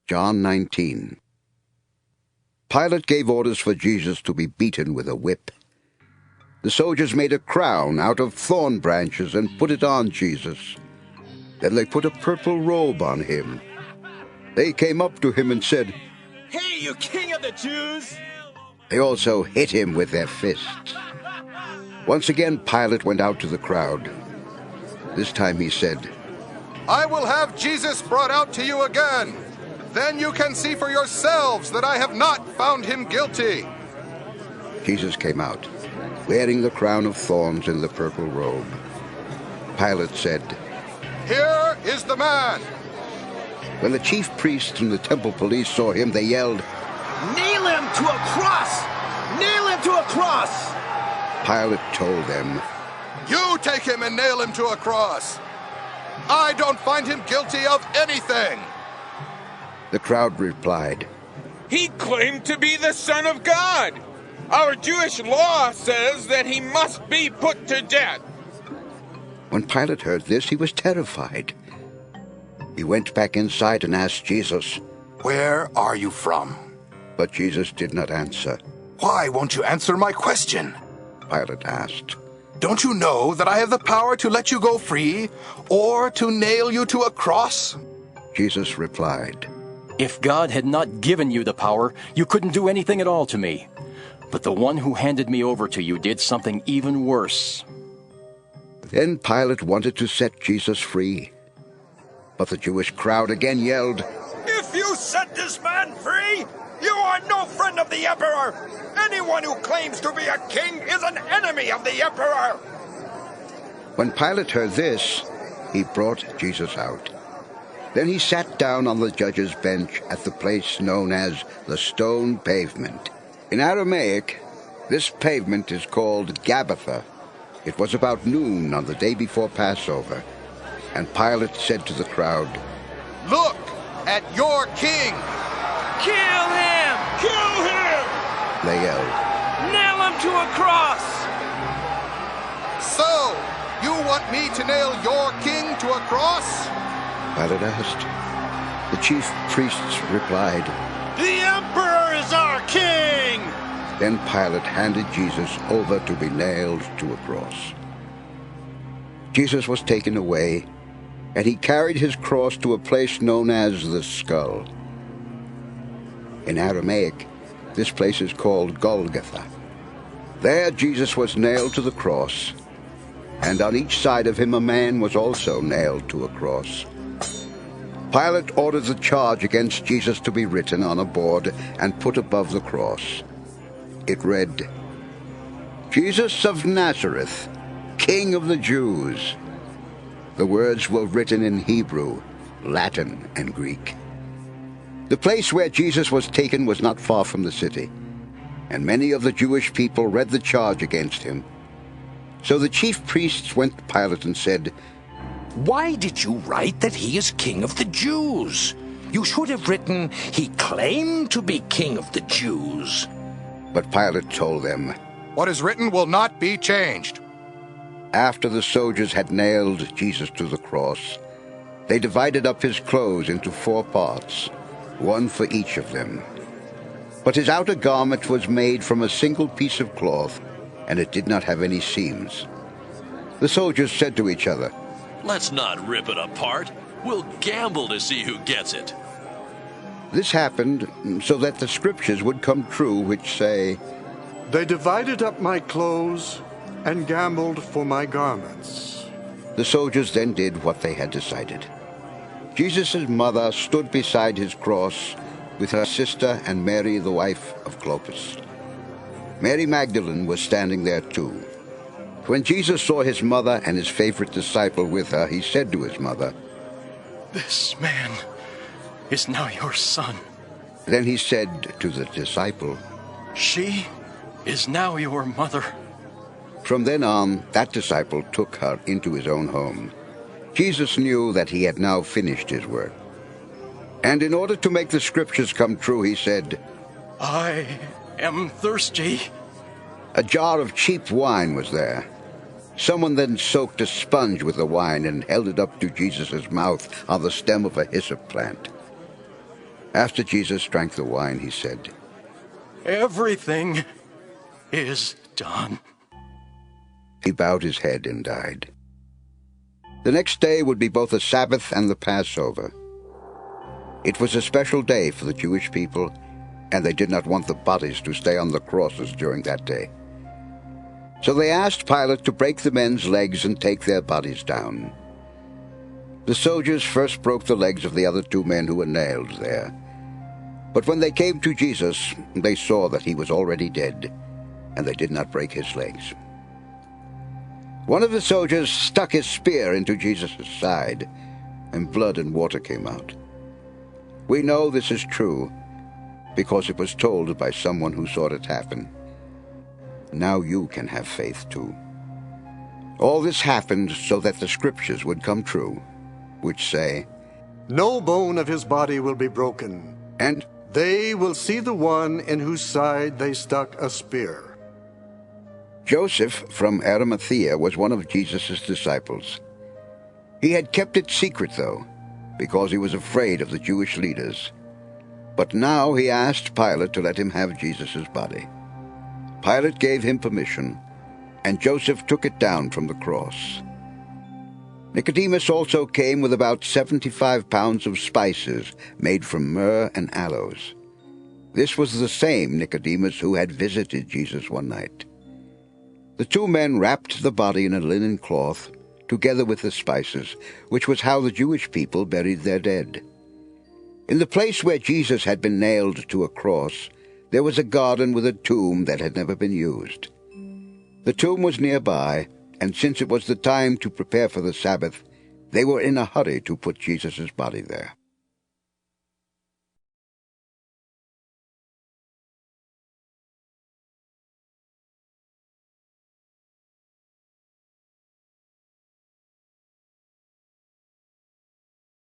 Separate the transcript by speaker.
Speaker 1: John 19. Pilate gave orders for Jesus to be beaten with a whip. The soldiers made a crown out of thorn branches and put it on Jesus. Then they put a purple robe on him. They came up to him and said,
Speaker 2: "Hey, you king of the Jews!"
Speaker 1: They also hit him with their fists. Once again Pilate went out to the crowd. This time he said,
Speaker 3: "I will have Jesus brought out to you again. Then you can see for yourselves that I have not found him guilty."
Speaker 1: Jesus came out, wearing the crown of thorns and the purple robe. Pilate said,
Speaker 3: "Here is the man."
Speaker 1: When the chief priests and the temple police saw him, they yelled,
Speaker 2: "Nail him to a cross! Nail him to a cross!"
Speaker 1: Pilate told them,
Speaker 3: "You take him and nail him to a cross. I don't find him guilty of anything."
Speaker 1: The crowd replied,
Speaker 4: "He claimed to be the Son of God. Our Jewish law says that he must be put to death."
Speaker 1: When Pilate heard this, he was terrified. He went back inside and asked Jesus,
Speaker 3: "Where are you from?"
Speaker 1: But Jesus did not answer.
Speaker 3: "Why won't you answer my question?"
Speaker 1: Pilate asked.
Speaker 3: "Don't you know that I have the power to let you go free or to nail you to a cross?"
Speaker 1: Jesus replied,
Speaker 5: "If God had not given you the power, you couldn't do anything at all to me. But the one who handed me over to you did something even worse."
Speaker 1: Then Pilate wanted to set Jesus free. But the Jewish crowd again yelled,
Speaker 2: "If you set this man free, you are no friend of the emperor! Anyone who claims to be a king is an enemy of the emperor!"
Speaker 1: When Pilate heard this, he brought Jesus out. Then he sat down on the judge's bench at the place known as the Stone Pavement. In Aramaic, this pavement is called Gabbatha. It was about noon on the day before Passover, and Pilate said to the crowd,
Speaker 3: "Look at your king!"
Speaker 2: "Kill him! Kill him!
Speaker 1: They yelled.
Speaker 2: Nail him to a cross!"
Speaker 3: "So, you want me to nail your king to a cross?"
Speaker 1: Pilate asked. The chief priests replied,
Speaker 2: "The emperor is our king!"
Speaker 1: Then Pilate handed Jesus over to be nailed to a cross. Jesus was taken away, and he carried his cross to a place known as the Skull. In Aramaic, this place is called Golgotha. There Jesus was nailed to the cross, and on each side of him a man was also nailed to a cross. Pilate ordered the charge against Jesus to be written on a board and put above the cross. It read, "Jesus of Nazareth, King of the Jews." The words were written in Hebrew, Latin, and Greek. The place where Jesus was taken was not far from the city, and many of the Jewish people read the charge against him. So the chief priests went to Pilate and said,
Speaker 6: "Why did you write that he is King of the Jews? You should have written, he claimed to be King of the Jews."
Speaker 1: But Pilate told them,
Speaker 3: "What is written will not be changed."
Speaker 1: After the soldiers had nailed Jesus to the cross, they divided up his clothes into 4 parts, one for each of them. But his outer garment was made from a single piece of cloth, and it did not have any seams. The soldiers said to each other,
Speaker 7: "Let's not rip it apart. We'll gamble to see who gets it."
Speaker 1: This happened so that the scriptures would come true, which say,
Speaker 8: "They divided up my clothes and gambled for my garments."
Speaker 1: The soldiers then did what they had decided. Jesus' mother stood beside his cross with her sister and Mary, the wife of Clopas. Mary Magdalene was standing there too. When Jesus saw his mother and his favorite disciple with her, he said to his mother,
Speaker 5: "This man is now your son.
Speaker 1: Then he said to the disciple,
Speaker 5: She is now your mother."
Speaker 1: From then on, that disciple took her into his own home. Jesus knew that he had now finished his work. And in order to make the scriptures come true, he said,
Speaker 5: "I am thirsty."
Speaker 1: A jar of cheap wine was there. Someone then soaked a sponge with the wine and held it up to Jesus' mouth on the stem of a hyssop plant. After Jesus drank the wine, he said,
Speaker 5: Everything is done.
Speaker 1: He bowed his head and died. The next day would be both the Sabbath and the Passover. It was a special day for the Jewish people, and they did not want the bodies to stay on the crosses during that day. So they asked Pilate to break the men's legs and take their bodies down. The soldiers first broke the legs of the other 2 men who were nailed there. But when they came to Jesus, they saw that he was already dead, and they did not break his legs. One of the soldiers stuck his spear into Jesus' side, and blood and water came out. We know this is true, because it was told by someone who saw it happen. Now you can have faith too. All this happened so that the scriptures would come true, which say,
Speaker 8: No bone of his body will be broken,
Speaker 1: and
Speaker 8: they will see the one in whose side they stuck a spear.
Speaker 1: Joseph from Arimathea was one of Jesus' disciples. He had kept it secret, though, because he was afraid of the Jewish leaders. But now he asked Pilate to let him have Jesus' body. Pilate gave him permission, and Joseph took it down from the cross. Nicodemus also came with about 75 pounds of spices made from myrrh and aloes. This was the same Nicodemus who had visited Jesus one night. The 2 men wrapped the body in a linen cloth, together with the spices, which was how the Jewish people buried their dead. In the place where Jesus had been nailed to a cross, there was a garden with a tomb that had never been used. The tomb was nearby, and since it was the time to prepare for the Sabbath, they were in a hurry to put Jesus' body there.